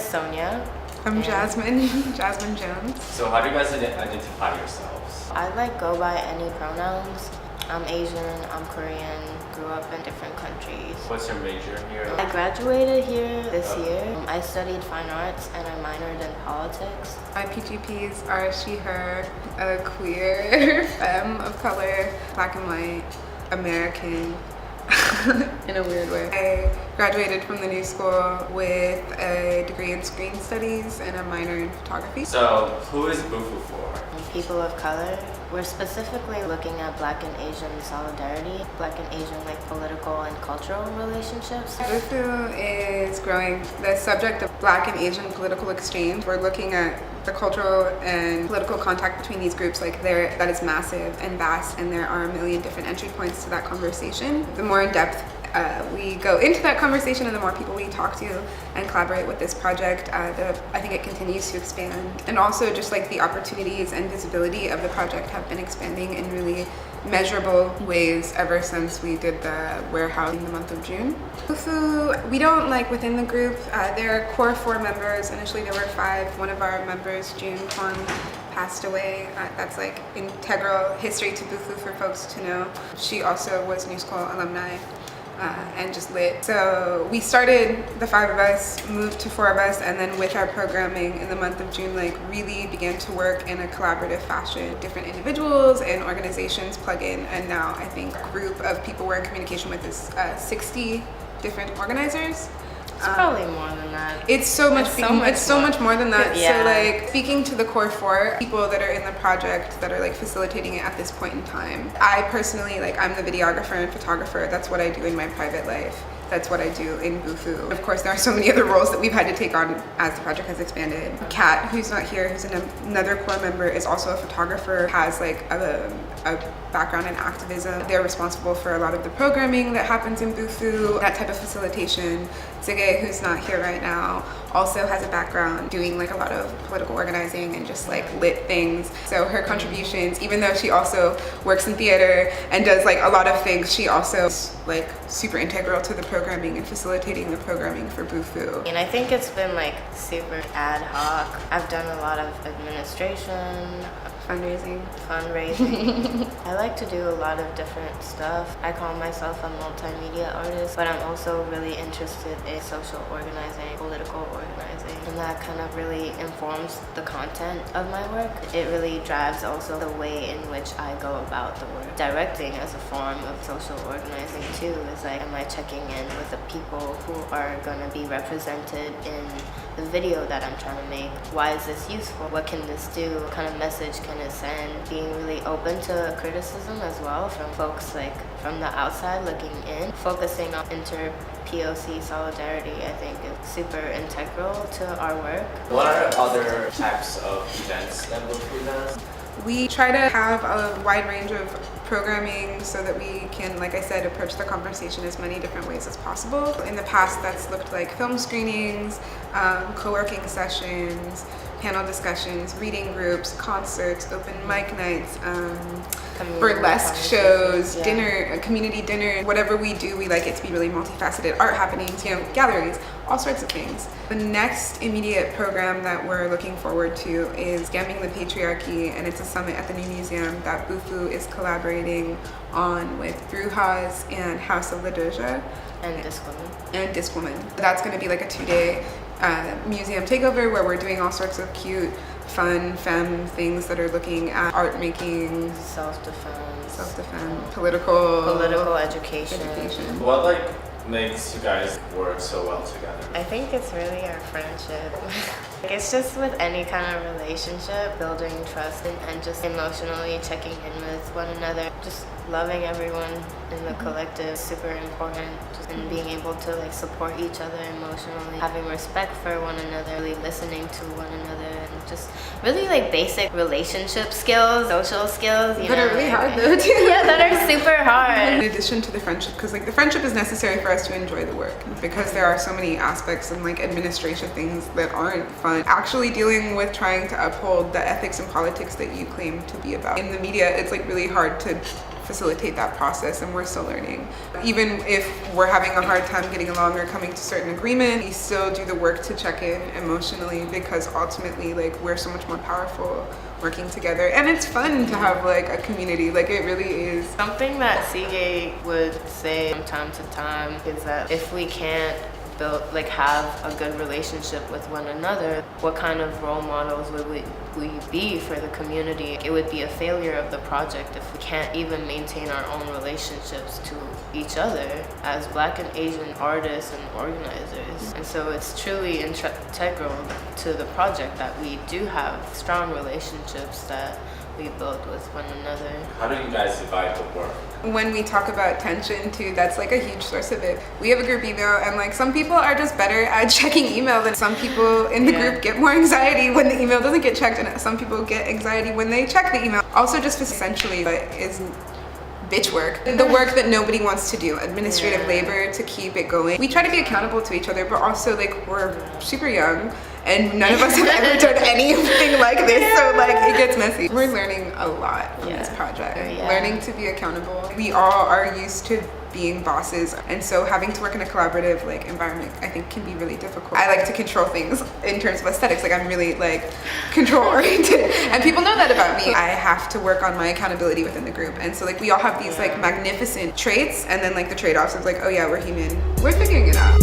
Sonia. I'm Jasmine, Jasmine Jones. So how do you guys identify yourselves? I go by any pronouns. I'm Asian, I'm Korean, grew up in different countries. What's your major here? I graduated here this year. I studied fine arts and I minored in politics. My PGPs are she, her, a queer, femme of color, black and white, American, in a weird way. I graduated from the New School with a degree in screen studies and a minor in photography. So who is Bufu for? People of color. We're specifically looking at Black and Asian solidarity, Black and Asian political and cultural relationships. Bufu is growing the subject of Black and Asian political exchange. We're looking at the cultural and political contact between these groups that is massive and vast, and there are a million different entry points to that conversation. The more in depth we go into that conversation and the more people we talk to and collaborate with this project, I think it continues to expand. And also just the opportunities and visibility of the project have been expanding in really measurable ways ever since we did the warehouse in the month of June. Bufu, we don't within the group, there are core 4 members. Initially there were 5. One of our members, June Kwon, passed away. That's integral history to Bufu for folks to know. She also was New School alumni. And just lit. So we started, the 5 of us, moved to 4 of us, and then with our programming in the month of June, really began to work in a collaborative fashion. Different individuals and organizations plug in, and now I think a group of people we're in communication with is 60 different organizers. It's probably more than that. It's so much more than that. Yeah. So speaking to the core 4 people that are in the project that are facilitating it at this point in time, I personally I'm the videographer and photographer. That's what I do in my private life. That's what I do in Bufu. Of course, there are so many other roles that we've had to take on as the project has expanded. Kat, who's not here, who's another core member, is also a photographer, has a background in activism. They're responsible for a lot of the programming that happens in Bufu, that type of facilitation. Zige, who's not here right now, also has a background doing a lot of political organizing and just lit things. So her contributions, even though she also works in theater and does a lot of things, she also is super integral to the programming and facilitating the programming for Bufu. And I think it's been super ad hoc. I've done a lot of administration, Fundraising. I like to do a lot of different stuff. I call myself a multimedia artist, but I'm also really interested in social organizing, political organizing, and that kind of really informs the content of my work. It really drives also the way in which I go about the work. Directing as a form of social organizing too is am I checking in with the people who are going to be represented in the video that I'm trying to make? Why is this useful? What can this do? What kind of message can it send? Being really open to criticism as well from folks from the outside looking in. Focusing on inter-POC solidarity, I think, is super integral to our work. What are other types of events that Bufu does? We try to have a wide range of programming so that we can, like I said, approach the conversation as many different ways as possible. In the past, that's looked like film screenings, co-working sessions, panel discussions, reading groups, concerts, open mic nights, burlesque shows, dinner, community dinner. Whatever we do, we like it to be really multifaceted. Art happenings, galleries, all sorts of things. The next immediate program that we're looking forward to is Scamming the Patriarchy, and it's a summit at the New Museum that Bufu is collaborating on with Brujas and House of La Doja. And Disc Woman. That's going to be a 2-day museum takeover where we're doing all sorts of cute, fun, femme things that are looking at art making, self-defense, political education. What makes you guys work so well together? I think it's really our friendship. It's just with any kind of relationship, building trust and just emotionally checking in with one another. Just loving everyone in the collective is super important. And being able to support each other emotionally, having respect for one another, really listening to one another, and just really basic relationship skills, social skills. That are really hard though too. Yeah, that are super hard. In addition to the friendship, because the friendship is necessary for us to enjoy the work, because there are so many aspects and administration things that aren't fun. Actually dealing with trying to uphold the ethics and politics that you claim to be about. In the media, it's really hard to facilitate that process, and we're still learning. Even if we're having a hard time getting along or coming to certain agreement, we still do the work to check in emotionally, because ultimately like we're so much more powerful working together, and it's fun to have like a community. Like it really is. Something that Seagate would say from time to time is that if we can't have a good relationship with one another, what kind of role models would we be for the community? It would be a failure of the project if we can't even maintain our own relationships to each other as Black and Asian artists and organizers. And so it's truly integral to the project that we do have strong relationships that we build with one another. How do you guys divide the work? When we talk about tension too, that's like a huge source of it. We have a group email, and like some people are just better at checking email than some people in the group get more anxiety when the email doesn't get checked, and some people get anxiety when they check the email. Also just essentially is bitch work, the work that nobody wants to do, administrative labor to keep it going. We try to be accountable to each other, but also like we're super young and none of us have ever done anything like this, so like it gets messy. We're learning a lot from this project, learning to be accountable. We all are used to being bosses, and so having to work in a collaborative like environment I think can be really difficult. I like to control things in terms of aesthetics, like I'm really like control oriented, and people know that about me. I have to work on my accountability within the group, and so like we all have these like magnificent traits, and then like the trade-offs is like, oh yeah, we're human, we're figuring it out.